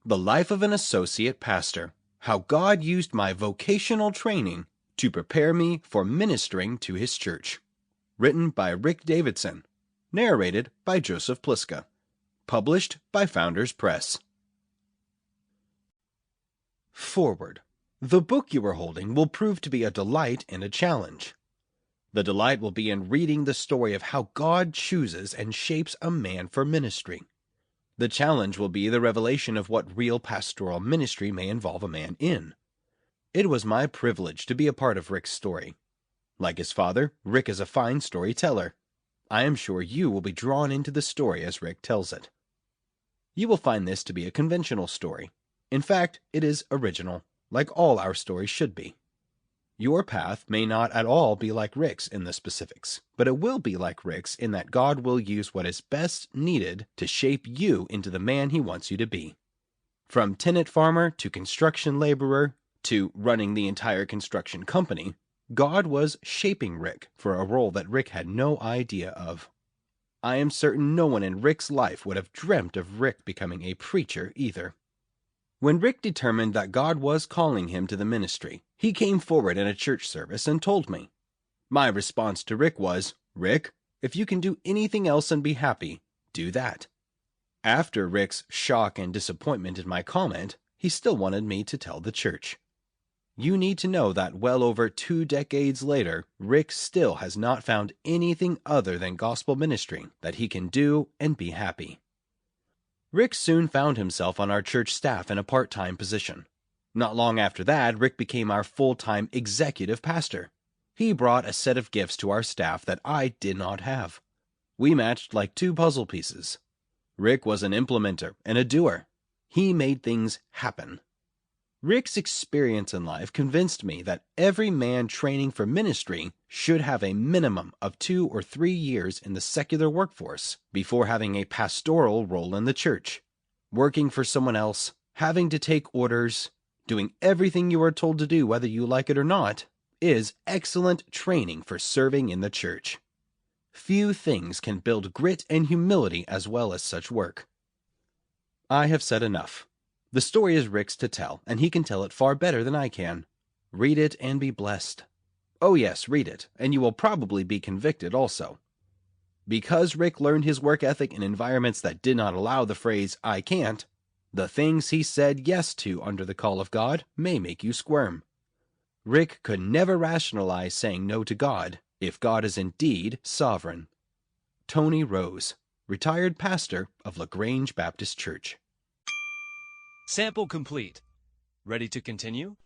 The Life of an Associate Pastor: How God Used My Vocational Training to Prepare Me for Ministering to His Church. Written by Rick Davidson. Narrated by Joseph Pliska. Published by Founders Press. Forward. The book you are holding will prove to be a delight and a challenge. The delight will be in reading the story of how God chooses and shapes a man for ministry. The challenge will be the revelation of what real pastoral ministry may involve a man in. It was my privilege to be a part of Rick's story. Like his father, Rick is a fine storyteller. I am sure you will be drawn into the story as Rick tells it. You will find this to be a conventional story. In fact, it is original, like all our stories should be. Your path may not at all be like Rick's in the specifics, but it will be like Rick's in that God will use what is best needed to shape you into the man He wants you to be. From tenant farmer to construction laborer to running the entire construction company, God was shaping Rick for a role that Rick had no idea of. I am certain no one in Rick's life would have dreamt of Rick becoming a preacher either. When Rick determined that God was calling him to the ministry, he came forward in a church service and told me. My response to Rick was, "Rick, if you can do anything else and be happy, do that." After Rick's shock and disappointment at my comment, he still wanted me to tell the church. You need to know that well over 2 decades later, Rick still has not found anything other than gospel ministry that he can do and be happy. Rick soon found himself on our church staff in a part-time position. Not long after that, Rick became our full-time executive pastor. He brought a set of gifts to our staff that I did not have. We matched like 2 puzzle pieces. Rick was an implementer and a doer. He made things happen. Rick's experience in life convinced me that every man training for ministry should have a minimum of 2 or 3 years in the secular workforce before having a pastoral role in the church. Working for someone else, having to take orders, doing everything you are told to do whether you like it or not, is excellent training for serving in the church. Few things can build grit and humility as well as such work. I have said enough. The story is Rick's to tell, and he can tell it far better than I can. Read it and be blessed. Oh yes, read it, and you will probably be convicted also. Because Rick learned his work ethic in environments that did not allow the phrase, "I can't," the things he said yes to under the call of God may make you squirm. Rick could never rationalize saying no to God, if God is indeed sovereign. Tony Rose, retired pastor of LaGrange Baptist Church. Sample complete. Ready to continue?